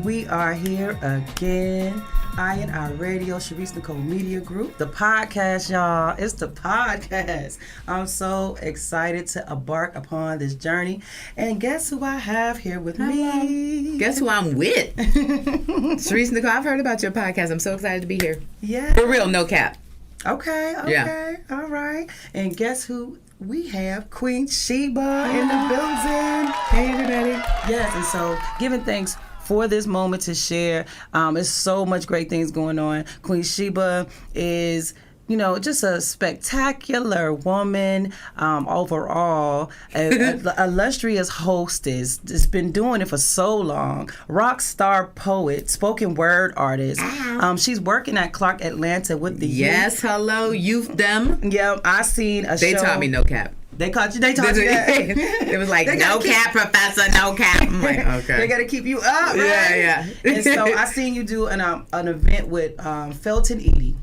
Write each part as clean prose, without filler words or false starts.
we are here again. I and our radio, Sharice Nicole Media Group, the podcast, y'all. It's the podcast. I'm so excited to embark upon this journey. And guess who I have here with me? Guess who I'm with? Sharice Nicole, I've heard about your podcast. I'm so excited to be here. Yeah. For real, no cap. Okay. Yeah. All right. And guess who we have? Queen Sheba in the building. Hey, everybody. Yes, and so giving thanks for this moment to share. There's so much great things going on. Queen Sheba is, just a spectacular woman overall, an illustrious hostess. Just been doing it for so long. Rock star poet, spoken word artist. She's working at Clark Atlanta with the Yes, hello, youth them. Yep, I seen a show. They taught me no cap. They taught you that? It was like, no cap, professor, no cap. I'm like, okay. They got to keep you up, right? Yeah. And so I seen you do an event with Felton Edie.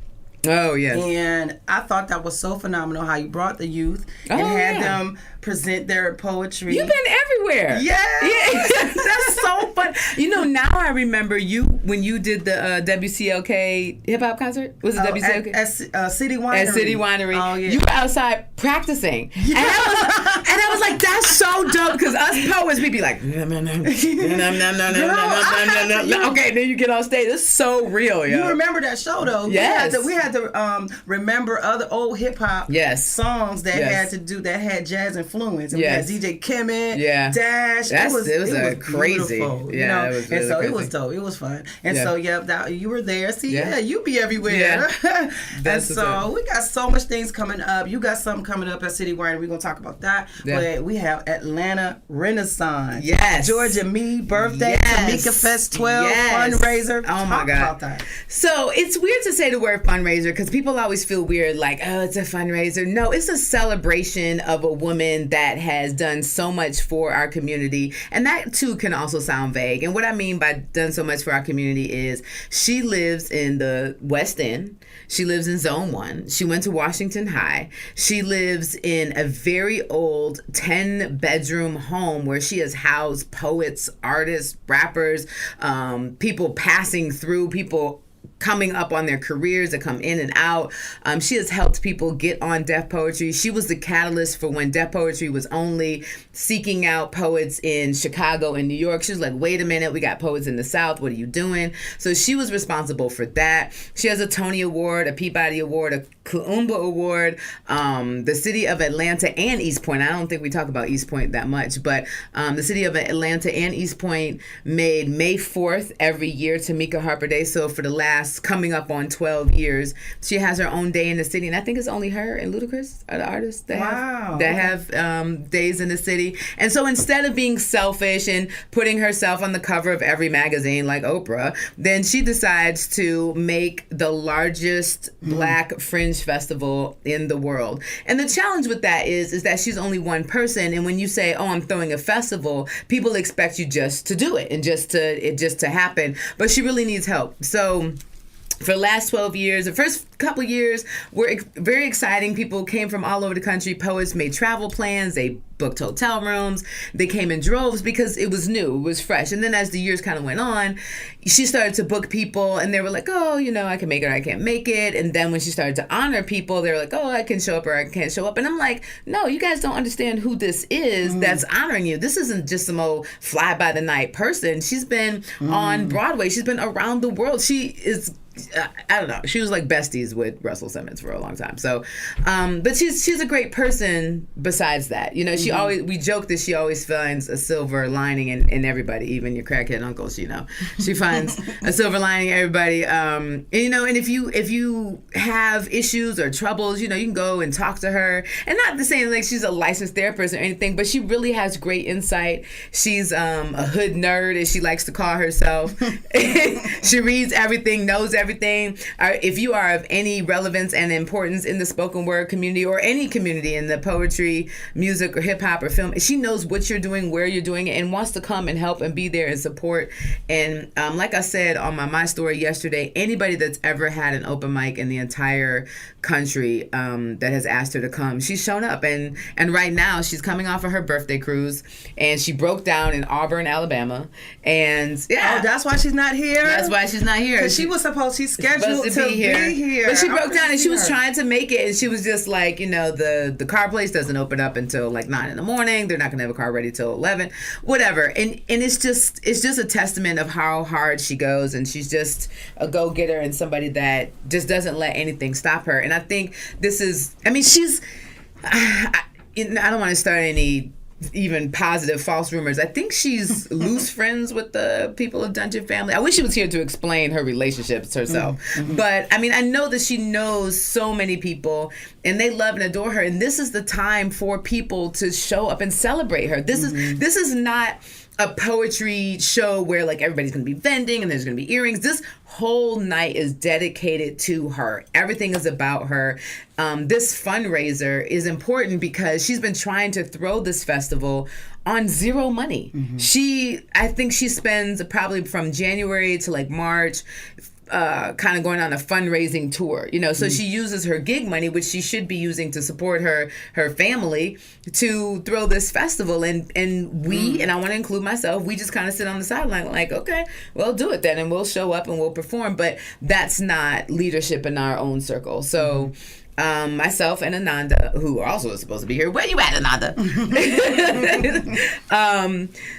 Oh, yes. And I thought that was so phenomenal how you brought the youth and had them present their poetry. You've been everywhere. Yeah. That's so fun. Now I remember you when you did the WCLK hip hop concert. Was it WCLK? At City Winery. At City Winery. Oh, yeah. You were outside practicing. Yeah. And I was like, that's so dope, because us poets, we'd be like, okay, then you get on stage. It's so real, yo. You remember that show, though. Yes. We had to remember other old hip hop songs that had jazz influence. And we had DJ Kemet, Dash. It was crazy. Beautiful, yeah, it was really so crazy. It was dope. It was fun. And so you were there. See, you be everywhere. Yeah. And so we got so much things coming up. You got something coming up at City Winery. We're gonna talk about that. Yeah. But we have Atlanta Renaissance. Yes. Georgia Me birthday. Tamika Fest 12 fundraiser. Oh my God. About that. So it's weird to say the word fundraiser because people always feel weird, like, oh, it's a fundraiser. No, it's a celebration of a woman that has done so much for our community. And that too can also sound vague. And what I mean by done so much for our community is she lives in the West End. She lives in Zone 1. She went to Washington High. She lives in a very old 10-bedroom home where she has housed poets, artists, rappers, people passing through, people coming up on their careers that come in and out. She has helped people get on Def Poetry. She was the catalyst for when Def Poetry was only seeking out poets in Chicago and New York. She was like, wait a minute, we got poets in the South. What are you doing? So she was responsible for that. She has a Tony Award, a Peabody Award, a Kuumba Award, the city of Atlanta and East Point. I don't think we talk about East Point that much, but the city of Atlanta and East Point made May 4th every year Tamika Harper Day. So for the last coming up on 12 years, she has her own day in the city, and I think it's only her and Ludacris are the artists that have days in the city. And so instead of being selfish and putting herself on the cover of every magazine like Oprah, then she decides to make the largest Black fringe festival in the world. And the challenge with that is that she's only one person, and when you say, oh, I'm throwing a festival, people expect you just to do it and just to happen, but she really needs help. So for the last 12 years, the first couple years were very exciting. People came from all over the country. Poets made travel plans. They booked hotel rooms. They came in droves because it was new. It was fresh. And then as the years kind of went on, she started to book people, and they were like, oh, I can make it or I can't make it. And then when she started to honor people, they were like, oh, I can show up or I can't show up. And I'm like, no, you guys don't understand who this is that's honoring you. This isn't just some old fly-by-the-night person. She's been on Broadway. She's been around the world. She is... I don't know. She was like besties with Russell Simmons for a long time. So, but she's a great person. Besides that, we joke that she always finds a silver lining in everybody, even your crackhead uncles. She finds a silver lining in everybody. And if you have issues or troubles, you can go and talk to her. And not to say like she's a licensed therapist or anything, but she really has great insight. She's a hood nerd, as she likes to call herself. She reads everything, knows everything. If you are of any relevance and importance in the spoken word community or any community in the poetry, music, or hip hop or film, she knows what you're doing, where you're doing it, and wants to come and help and be there and support. And like I said on my story yesterday, anybody that's ever had an open mic in the entire country that has asked her to come, she's shown up. And right now she's coming off of her birthday cruise, and she broke down in Auburn, Alabama. And yeah, oh, that's why she's not here. That's why she's not here. She's scheduled to be here. But she broke down and she was trying to make it, and she was just like, the car place doesn't open up until like 9 in the morning. They're not gonna have a car ready till 11, whatever. And it's just a testament of how hard she goes, and she's just a go-getter and somebody that just doesn't let anything stop her. And I think this is, I don't want to start any even positive false rumors. I think she's loose friends with the people of Dungeon Family. I wish she was here to explain her relationships herself. Mm-hmm. But I know that she knows so many people, and they love and adore her. And this is the time for people to show up and celebrate her. This is not a poetry show where like everybody's going to be vending and there's going to be earrings. This whole night is dedicated to her. Everything is about her. This fundraiser is important because she's been trying to throw this festival on zero money. Mm-hmm. I think she spends probably from January to like March kind of going on a fundraising tour, so she uses her gig money, which she should be using to support her family, to throw this festival. And we, and I want to include myself, we just kind of sit on the sideline like, okay, well, do it then, and we'll show up and we'll perform. But that's not leadership in our own circle. So myself and Ananda, who also is supposed to be here. Where you at, Ananda?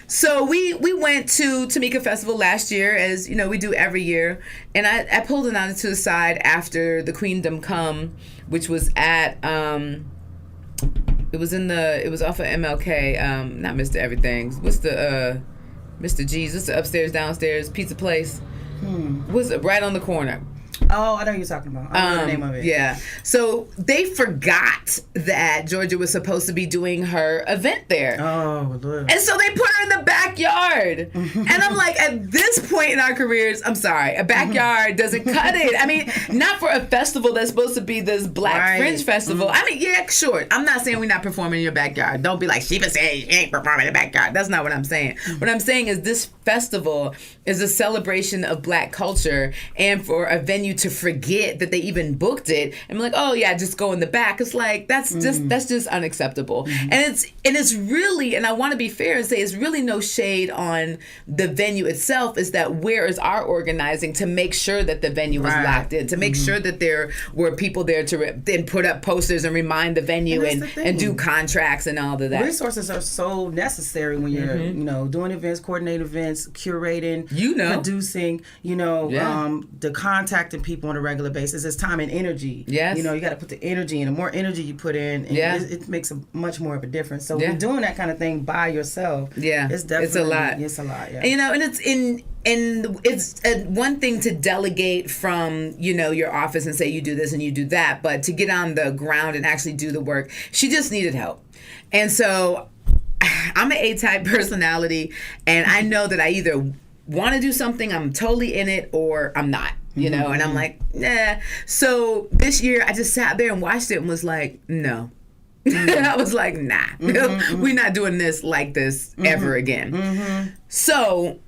So we went to Tamika Festival last year, as we do every year. And I pulled Ananda to the side after the Queendom Come, which was at it was off of MLK, not Mr. Everything. What's the Mr. G's? What's the upstairs, downstairs pizza place? Was right on the corner. Oh, I know what you're talking about. I know the name of it. Yeah. So they forgot that Georgia was supposed to be doing her event there. Oh, Lord. And so they put her in the backyard. And I'm like, at this point in our careers, I'm sorry, a backyard doesn't cut it. Not for a festival that's supposed to be this Black Fringe festival. Yeah, sure. I'm not saying we're not performing in your backyard. Don't be like, Sheba said you ain't performing in the backyard. That's not what I'm saying. What I'm saying is this festival is a celebration of Black culture, and for a venue to forget that they even booked it and be like, oh yeah, just go in the back. It's like that's just unacceptable. And it's really, and I want to be fair and say it's really no shade on the venue itself. Is that where is our organizing to make sure that the venue was locked in, to make sure that there were people there to then put up posters and remind the venue and do contracts and all of that. Resources are so necessary when you're doing events, coordinating events, curating, producing, the contacting people on a regular basis. It's time and energy. Yes. You got to put the energy in. The more energy you put in, it makes much more of a difference. So when you're doing that kind of thing by yourself, it's definitely a lot. It's a lot. Yeah. And it's and it's one thing to delegate from your office and say you do this and you do that, but to get on the ground and actually do the work, she just needed help. And so I'm an A-type personality, and I know that I either want to do something, I'm totally in it, or I'm not. And I'm like, nah. So this year I just sat there and watched it and was like, no. I was like, nah. We're not doing this like this ever again. So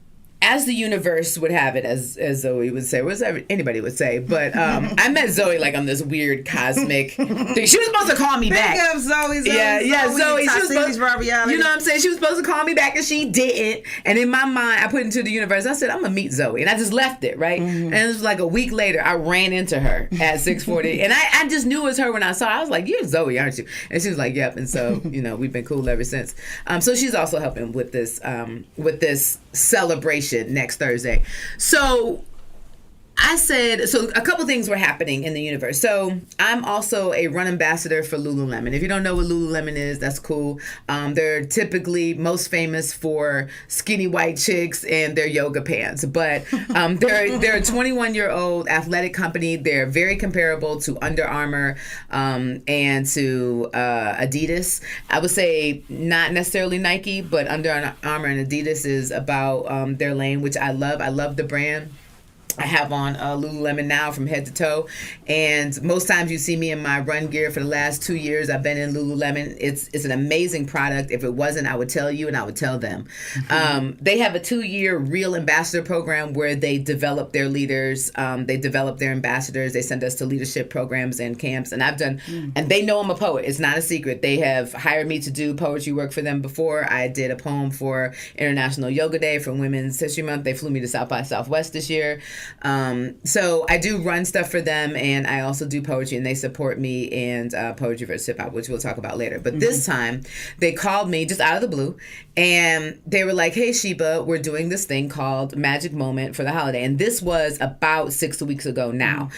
as the universe would have it, as Zoe would say, whatever anybody would say, but I met Zoe like on this weird cosmic thing. She was supposed to call me back. Big up Zoe. Yeah, Zoe. She was supposed, you know what I'm saying? She was supposed to call me back and she didn't. And in my mind, I put it into the universe. I said, I'm gonna meet Zoe, and I just left it, right? And it was like a week later, I ran into her at 6:40, and I just knew it was her when I saw her. I was like, "You're Zoe, aren't you?" And she was like, "Yep." And so we've been cool ever since. So she's also helping with this celebration next Thursday. So I said, so a couple things were happening in the universe. So I'm also a run ambassador for Lululemon. If you don't know what Lululemon is, that's cool. They're typically most famous for skinny white chicks and their yoga pants. But they're a 21-year-old athletic company. They're very comparable to Under Armour and to Adidas. I would say not necessarily Nike, but Under Armour and Adidas is about their lane, which I love. I love the brand. I have on Lululemon now from head to toe, and most times you see me in my run gear. For the last 2 years, I've been in Lululemon. It's an amazing product. If it wasn't, I would tell you, and I would tell them. They have a 2-year Real Ambassador program where they develop their leaders. They develop their ambassadors. They send us to leadership programs and camps, and I've done. And they know I'm a poet. It's not a secret. They have hired me to do poetry work for them before. I did a poem for International Yoga Day for Women's History Month. They flew me to South by Southwest this year. So I do run stuff for them, and I also do poetry, and they support me and Poetry versus Hip Hop, which we'll talk about later. But this time, they called me just out of the blue, and they were like, hey, Sheba, we're doing this thing called Magic Moment for the holiday. And this was about 6 weeks ago now.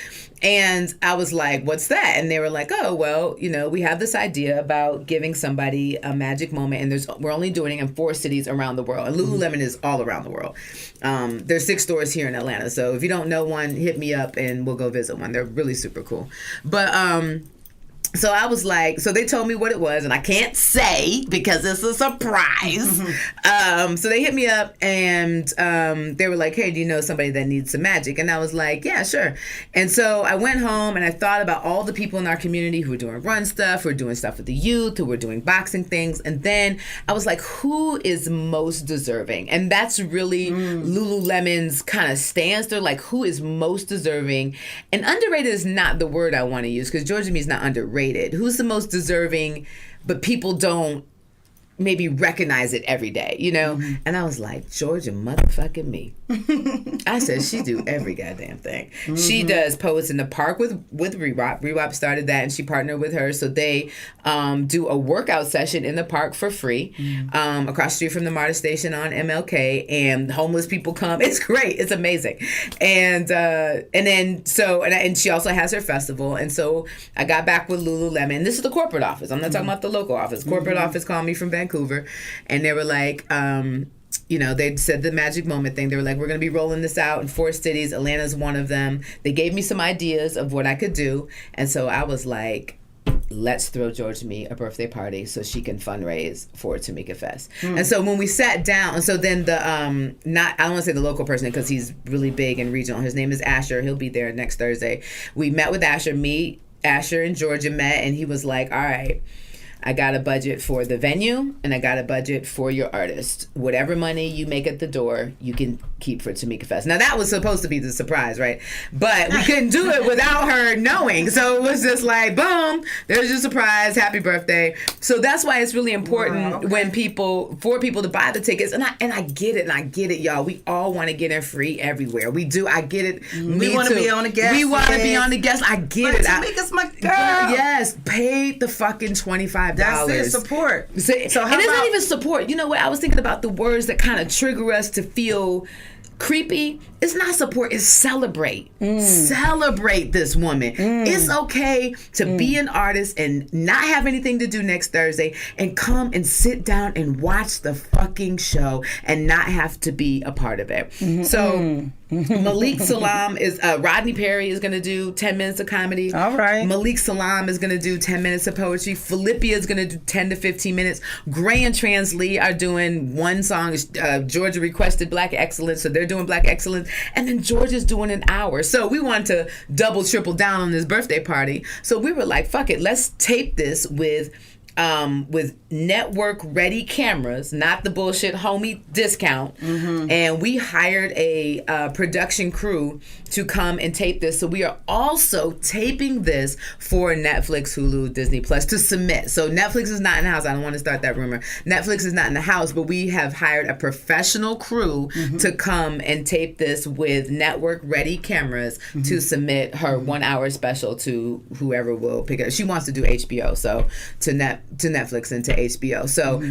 And I was like, what's that? And they were like, oh, well, we have this idea about giving somebody a magic moment, and we're only doing it in 4 cities around the world. And Lululemon is all around the world. There's 6 stores here in Atlanta. So if you don't know one, hit me up and we'll go visit one. They're really super cool. But so I was like, so they told me what it was, and I can't say because it's a surprise. So they hit me up, and they were like, hey, do you know somebody that needs some magic? And I was like, yeah, sure. And so I went home and I thought about all the people in our community who were doing run stuff, who were doing stuff with the youth, who were doing boxing things. And then I was like, who is most deserving? And that's really Lululemon's kind of stance. They're like, who is most deserving? And underrated is not the word I want to use, because Georgia Me is not underrated. Who's the most deserving, but people don't maybe recognize it every day, And I was like, Georgia motherfucking me. I said, she do every goddamn thing. She does Poets in the Park with Rewop. Rewop started that, and she partnered with her. So they do a workout session in the park for free, across the street from the MARTA station on MLK, and homeless people come. It's great. It's amazing. And she also has her festival. And so I got back with Lululemon. This is the corporate office. I'm not talking about the local office. Corporate office called me from Vancouver, and they were like, they said the magic moment thing. They were like, we're going to be rolling this out in 4 cities. Atlanta's one of them. They gave me some ideas of what I could do. And so I was like, let's throw Georgia Me a birthday party so she can fundraise for Tamika Fest. And so when we sat down, so then the, I don't want to say the local person because he's really big and regional. His name is Asher. He'll be there next Thursday. We met with Asher. Asher and Georgia met, and he was like, all right, I got a budget for the venue, and I got a budget for your artist. Whatever money you make at the door, you can keep for Tamika Fest. Now, that was supposed to be the surprise, right? But we couldn't do it without her knowing. So it was just like, boom, there's your surprise. Happy birthday. So that's why it's really important for people to buy the tickets. And I get it, y'all. We all want to get in free everywhere. We do. I get it. We want to be on the guest. We want to be on the guest. I get it. Tamika's my girl. Yes. Pay the fucking $25. That's it, support. So and it's not even support. You know what? I was thinking about the words that kind of trigger us to feel creepy. It's not support, it's celebrate. Celebrate this woman. It's okay to be an artist and not have anything to do next Thursday and come and sit down and watch the fucking show and not have to be a part of it. So Malik Salam is Rodney Perry is going to do 10 minutes of comedy. All right. Malik Salam is going to do 10 minutes of poetry. Philippia is going to do 10 to 15 minutes. Gray and Trans Lee are doing one song. Georgia requested Black Excellence, so they're doing Black Excellence. And then Georgia's doing an hour. So we wanted to double, triple down on this birthday party. So we were like, fuck it, let's tape this with network ready cameras, not the bullshit homie discount. And we hired a production crew to come and tape this. So we are also taping this for Netflix, Hulu, Disney Plus to submit. So Netflix is not in the house. I don't want to start that rumor. Netflix is not in the house, but we have hired a professional crew to come and tape this with network ready cameras to submit her 1 hour special to whoever will pick it up. She wants to do HBO, so to Netflix and to HBO. So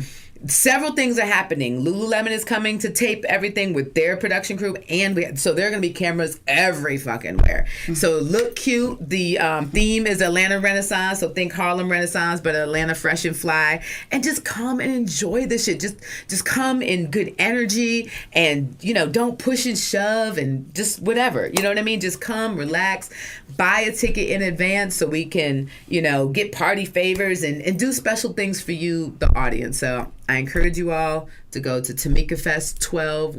several things are happening. Lululemon is coming to tape everything with their production crew, and so there are going to be cameras every fucking where. So look cute. The theme is Atlanta Renaissance, so think Harlem Renaissance, but Atlanta fresh and fly. And just come and enjoy this shit. Just come in good energy, and don't push and shove and just whatever. You know what I mean? Just come, relax, buy a ticket in advance so we can get party favors and do special things for you, the audience. So I encourage you all to go to TamikaFest12,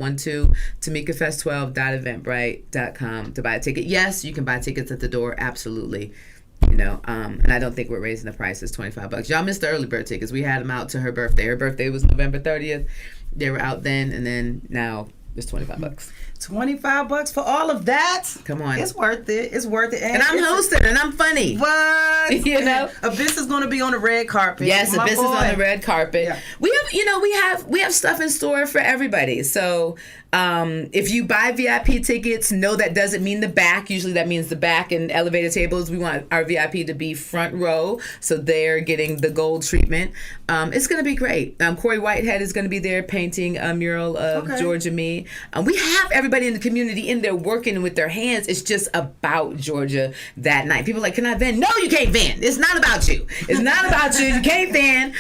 TamikaFest12.eventbrite.com to buy a ticket. Yes, you can buy tickets at the door. Absolutely. You know, and I don't think we're raising the prices $25. Y'all missed the early bird tickets. We had them out to her birthday. Her birthday was November 30th. They were out then, and then now it's $25. $25 for all of that. Come on. It's worth it. It's worth it. And I'm hosting, and I'm funny. What? You know? Abyss is going to be on the red carpet. Yes, My Abyss is boy. on the red carpet. Yeah. We have, you know, we have stuff in store for everybody. So if you buy VIP tickets, no, that doesn't mean the back. Usually that means the back and elevator tables. We want our VIP to be front row, so they're getting the gold treatment. It's going to be great. Corey Whitehead is going to be there painting a mural of Georgia Me. We have everybody in the community in there working with their hands. It's just about Georgia that night. People are like, can I vend? No, you can't vend. It's not about you. It's not about you. You can't vend.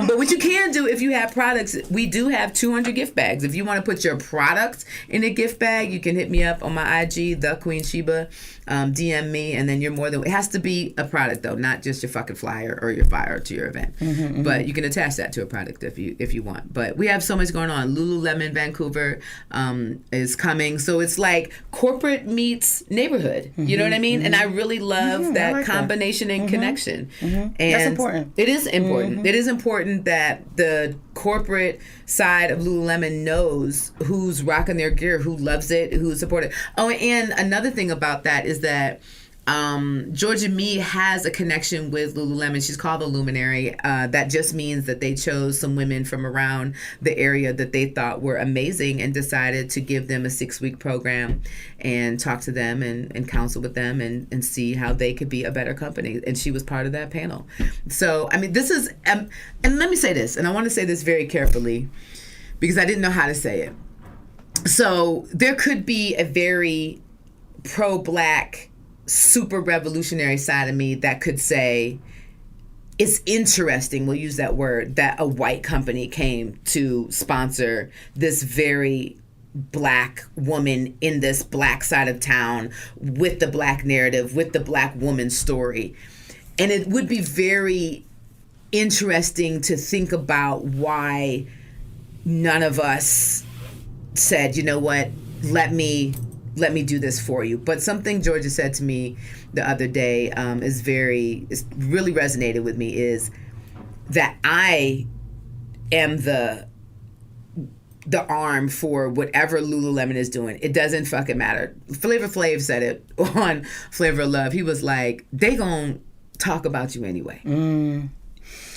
But what you can do if you have products, we do have 200 gift bags. If you want to put your product in a gift bag, you can hit me up on my IG, The Queen Sheba. DM me, and then you're more than. It has to be a product though, not just your fucking flyer or your flyer to your event. But you can attach that to a product if you want. But we have so much going on. Lululemon Vancouver is coming, so it's like corporate meets neighborhood. You know what I mean? And I really love that like combination that. And connection. And that's important. It is important. It is important that the corporate side of Lululemon knows who's rocking their gear, who loves it, who's supported. Oh, and another thing about that is that Georgia Me has a connection with Lululemon. She's called the Luminary. That just means that they chose some women from around the area that they thought were amazing and decided to give them a 6-week program and talk to them and counsel with them and see how they could be a better company. And she was part of that panel. So, I mean, this is, and let me say this, and I want to say this very carefully because I didn't know how to say it. So there could be a very pro-Black, super revolutionary side of me that could say, it's interesting, we'll use that word, that a white company came to sponsor this very Black woman in this Black side of town with the Black narrative, with the Black woman story. And it would be very interesting to think about why none of us said, you know what, let me do this for you. But something Georgia said to me the other day is really resonated with me, is that I am the arm for whatever Lululemon is doing. It doesn't fucking matter. Flavor Flav said it on Flavor of Love. He was like, they gonna talk about you anyway.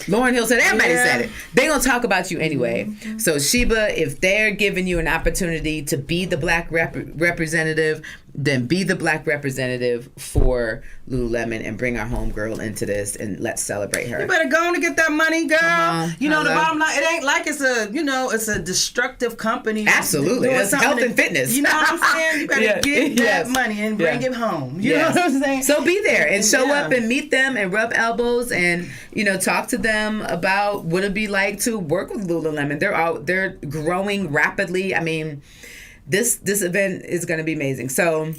Lauryn Hill said, everybody said it. They gonna talk about you anyway. So Sheba, if they're giving you an opportunity to be the Black representative, then be the Black representative for Lululemon and bring our homegirl into this, and let's celebrate her. You better go on and get that money, girl. You know, the bottom line, it ain't like it's a destructive company. Absolutely. That's health and fitness. You know what I'm saying? You better get that money and bring it home. You know what I'm saying? So be there and show up and meet them and rub elbows and, you know, talk to them about what it'd be like to work with Lululemon. They're growing rapidly. I mean, this event is going to be amazing. So,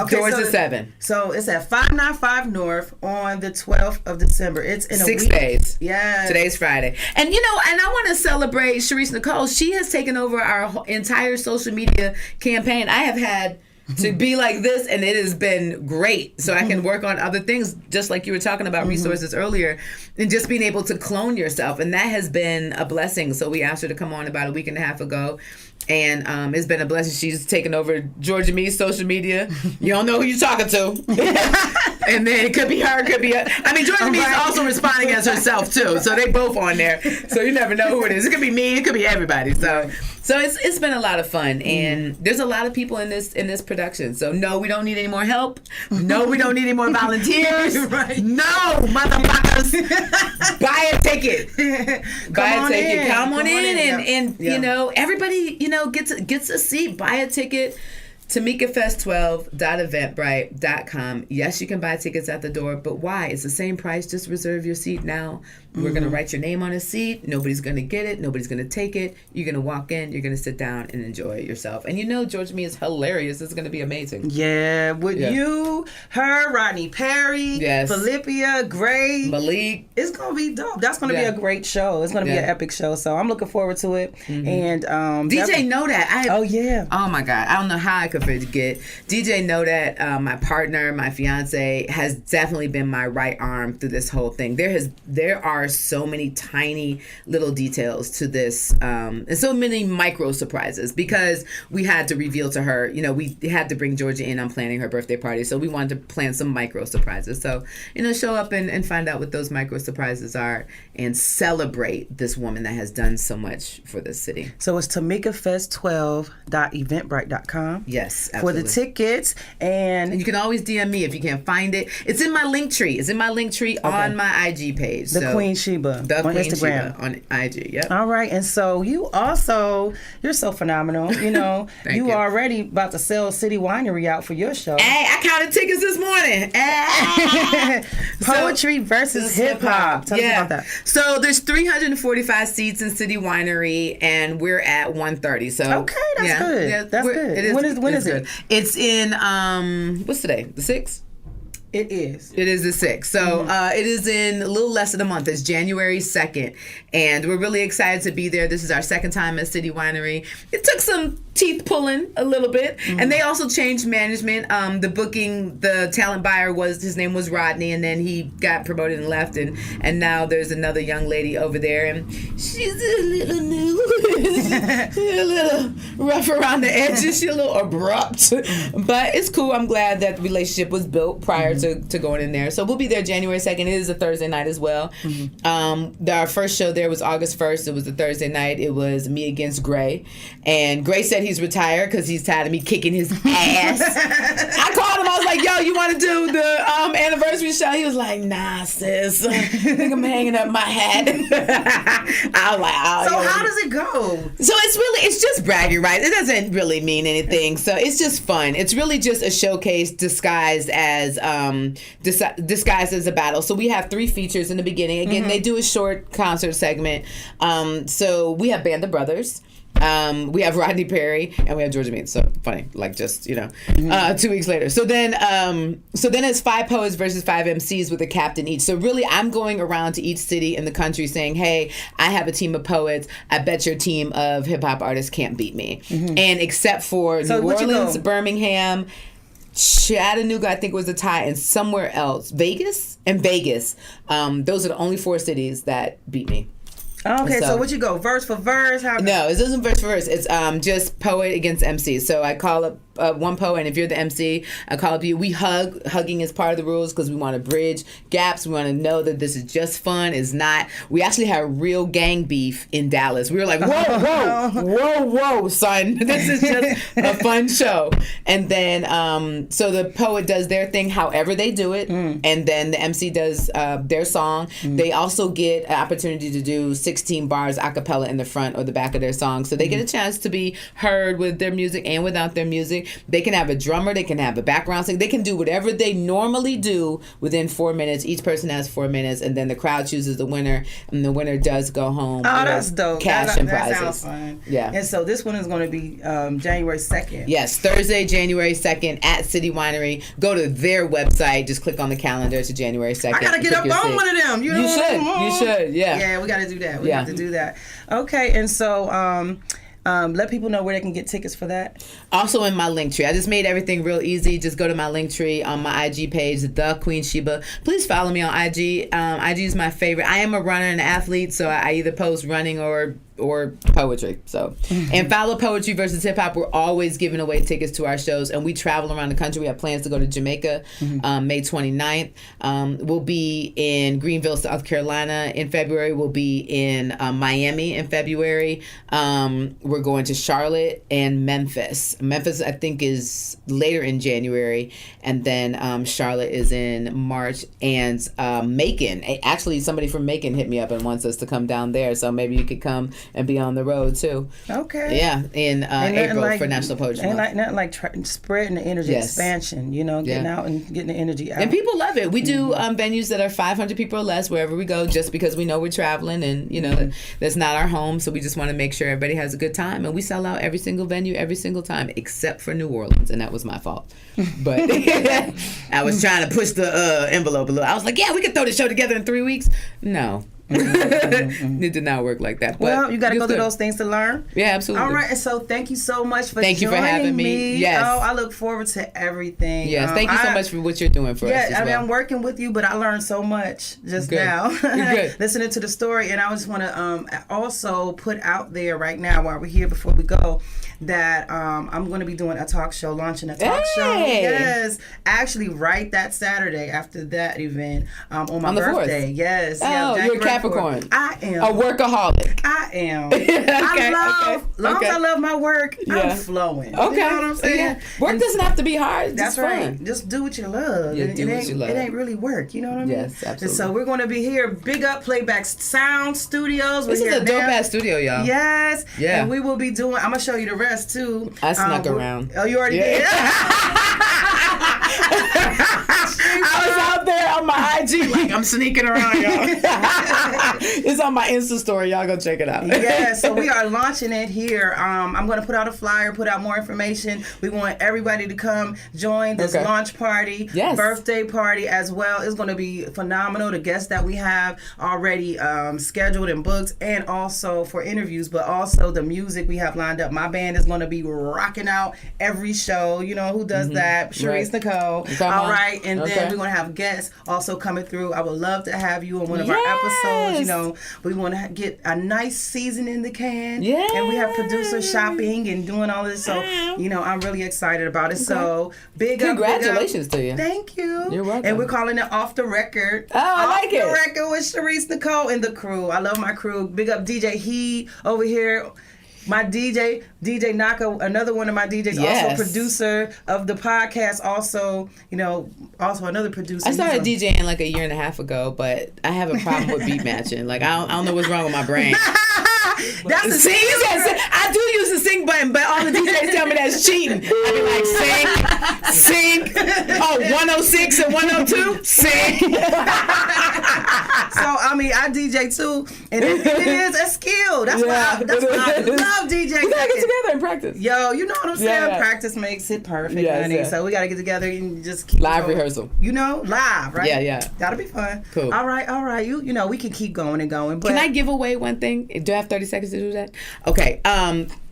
Georgia 7. So it's at 595 North on the 12th of December. It's in a 6 week. days. Yeah. Today's Friday. And, you know, and I want to celebrate Sharice Nicole. She has taken over our entire social media campaign. I have had to be like this, and it has been great. So I can work on other things, just like you were talking about resources earlier, and just being able to clone yourself. And that has been a blessing. So we asked her to come on about a week and a half ago. And it's been a blessing. She's taken over Georgia Me's social media. You don't know who you're talking to. And then it could be her, it could be her. I mean, Georgia Me's also responding as herself, too. So they both on there. So you never know who it is. It could be me. It could be everybody. So it's been a lot, of fun. And there's a lot of people in this production. So, no, we don't need any more help. No, we don't need any more volunteers. Right. No, motherfuckers. Buy a ticket. Buy a ticket. Come on in. And you know, everybody, you know, gets a seat. Buy a ticket TamikaFest12.eventbrite.com. Yes, you can buy tickets at the door, but why? It's the same price. Just reserve your seat now. We're going to write your name on a seat. Nobody's going to get it. Nobody's going to take it. You're going to walk in. You're going to sit down and enjoy it yourself. And George Me is hilarious. It's going to be amazing. Yeah, with you, her, Rodney Perry, yes, Philippia, Gray, Malik. It's going to be dope. That's going to be a great show. It's going to be an epic show. So I'm looking forward to it. And DJ Know That. Oh my God. I don't know how I could forget. DJ Know That, my partner, my fiance, has definitely been my right arm through this whole thing. There are so many tiny little details to this, and so many micro surprises, because we had to reveal to her, we had to bring Georgia in on planning her birthday party, so we wanted to plan some micro surprises. So, show up and find out what those micro surprises are and celebrate this woman that has done so much for this city. So it's TamikaFest12.eventbrite.com. Yes, absolutely. For the tickets, and you can always DM me if you can't find it. It's in my link tree. It's in my link tree on my IG page. The Queen Sheba on Instagram. Sheba on IG. Yep. All right, and so you're so phenomenal. You already about to sell City Winery out for your show. Hey, I counted tickets this morning. Poetry versus hip hop. Tell us about that. So there's 345 seats in City Winery, and we're at 130. So okay, that's good. Yeah, that's good. It is, when is it? It's in what's today? The 6th? It is. It is the 6th. So it is in a little less than a month. It's January 2nd. And we're really excited to be there. This is our second time at City Winery. It took some teeth pulling a little bit. And they also changed management. The booking, the talent buyer his name was Rodney, and then he got promoted and left. And now there's another young lady over there, and she's a little new. She's a little rough around the edges. She's a little abrupt. But it's cool. I'm glad that the relationship was built prior to going in there. So we'll be there January 2nd. It is a Thursday night as well. Our first show there was August 1st. It was a Thursday night. It was me against Gray. And Gray said he's retired because he's tired of me kicking his ass. I called him. I was like, yo, you want to do the anniversary show? He was like, nah, sis. I think I'm hanging up my hat. I was like, oh. So how does it go? So it's just bragging rights. It doesn't really mean anything. So it's just fun. It's really just a showcase disguised as a battle. So we have 3 features in the beginning. Again, they do a short concert segment. So we have Band of Brothers. We have Rodney Perry, and we have Georgia Means. So funny, like just 2 weeks later. So then it's 5 poets versus 5 MCs with a captain each. So really, I'm going around to each city in the country saying, "Hey, I have a team of poets. I bet your team of hip hop artists can't beat me." And except for New Orleans, Birmingham, Chattanooga, I think was a tie, and somewhere else, Vegas. Those are the only 4 cities that beat me. Okay, so what you go, verse for verse? No, it isn't verse for verse. It's just poet against MC. So I call up one poet, and if you're the MC, I call up you. We hug. Hugging is part of the rules because we want to bridge gaps. We want to know that this is just fun. It's not. We actually had real gang beef in Dallas. We were like, whoa, son. This is just a fun show. And then, so the poet does their thing however they do it, and then the MC does their song. They also get an opportunity to do 16 bars a cappella in the front or the back of their song. So they get a chance to be heard with their music and without their music. They can have a drummer, they can have a background singer, they can do whatever they normally do within 4 minutes. Each person has 4 minutes, and then the crowd chooses the winner, and the winner does go home. Oh, that's dope. Cash and prizes. That sounds fun. Yeah. And so this one is going to be January 2nd. Yes, Thursday, January 2nd at City Winery. Go to their website, just click on the calendar to January 2nd. I got to get up on one of them. You should, yeah. Yeah, we got to do that. We have to do that. Okay, and so let people know where they can get tickets for that. Also in my link tree. I just made everything real easy. Just go to my link tree on my IG page, The Queen Sheba. Please follow me on IG. IG is my favorite. I am a runner and an athlete, so I either post running or poetry. So, and follow Poetry versus Hip Hop. We're always giving away tickets to our shows, and we travel around the country. We have plans to go to Jamaica May 29th. We'll be in Greenville, South Carolina in February. We'll be in Miami in February. We're going to Charlotte and Memphis. Memphis, I think, is later in January, and then Charlotte is in March. And Macon, actually, somebody from Macon hit me up and wants us to come down there. So maybe you could come and be on the road too. Okay. Yeah, in April for National Poetry Month. And nothing like spreading the energy, expansion, getting out and getting the energy out. And people love it. We do venues that are 500 people or less wherever we go, just because we know we're traveling and, that's not our home. So we just want to make sure everybody has a good time. And we sell out every single venue every single time, except for New Orleans. And that was my fault. But I was trying to push the envelope a little. I was like, yeah, we could throw the show together in 3 weeks. No. It did not work like that. But well, you got to go through those things to learn. Yeah, absolutely. All right, and so thank you so much for Thank you for having me. Yes. Oh, I look forward to everything. Yes, thank you so much for what you're doing for us as well. Yeah, I'm working with you, but I learned so much just now. Good. Listening to the story, and I just want to also put out there right now while we're here before we go that I'm going to be doing a talk show, launching a talk show. Yes, actually, right that Saturday after that event on my birthday. 4th. Yes. Oh, you're a Capricorn. I am. A workaholic. I am. Okay, As I love my work, I'm flowing. Okay. You know what I'm saying? Yeah. Work doesn't have to be hard. That's right. Fun. Just do what you love. Yeah, do what you love. It ain't really work. You know what I mean? Yes, absolutely. And so we're going to be here. Big up Playback Sound Studios. This is a dope-ass studio, y'all. Yes. Yeah. And we will be doing, I'm going to show you the rest, too. I snuck around. Oh, you already did? I was out there on my IG like I'm sneaking around, y'all. It's on my Insta story. Y'all go check it out. Yeah, so we are launching it here. I'm going to put out a flyer, put out more information. We want everybody to come join this launch party, birthday party as well. It's going to be phenomenal. The guests that we have already scheduled and booked, and also for interviews, but also the music we have lined up. My band is going to be rocking out every show. You know who does that? Sharice Nicole. All right, and then we're going to have guests also coming through. I would love to have you on one of our episodes. We want to get a nice season in the can. Yes. And we have producer shopping and doing all this. So, I'm really excited about it. Okay. So, congratulations to you. Thank you. You're welcome. And we're calling it Off the Record. Oh, I like it. Off the Record with Sharice Nicole and the crew. I love my crew. Big up DJ He over here. My DJ Naka, another one of my DJs, also producer of the podcast, also another producer. I started DJing like a year and a half ago, but I have a problem with beat matching. Like, I don't know what's wrong with my brain. That's a sing. I do use the sing button, but all the DJs tell me that's cheating. I be like, sing. Oh, 106 and 102, sing. So, I DJ too, and it is a skill. That's why I love DJ. We gotta get together and practice. Yo, you know what I'm saying? Yeah. Practice makes it perfect, honey. Yeah. So we gotta get together and just keep live rehearsal. Live, right? Yeah. That'll be fun. Cool. All right. You know, we can keep going and going. But can I give away one thing? Do I have 30 seconds to do that? Okay.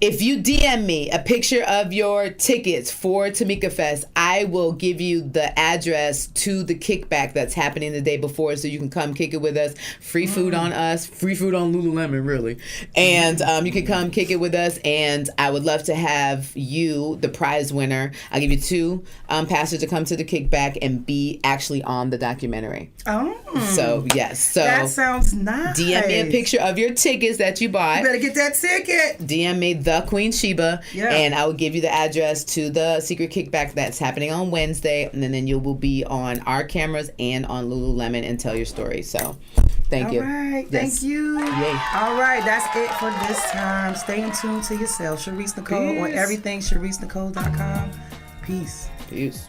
If you DM me a picture of your tickets for Tamika Fest, I will give you the address to the kickback that's happening the day before, so you can come kick it with us. Free food on us, free food on Lululemon, really. And you can come kick it with us, and I would love to have you, the prize winner. I'll give you 2 passes to come to the kickback and be actually on the documentary. Oh. So, yes. So that sounds nice. DM me a picture of your tickets that you bought. You better get that ticket. DM me the Queen Sheba, and I will give you the address to the secret kickback that's happening on Wednesday, and then you will be on our cameras and on Lululemon and tell your story. So, thank you. All right, thank you. Yay. All right, that's it for this time. Stay in tune to yourself. Sharice Nicole on everything, ShariceNicole.com. Peace. Peace.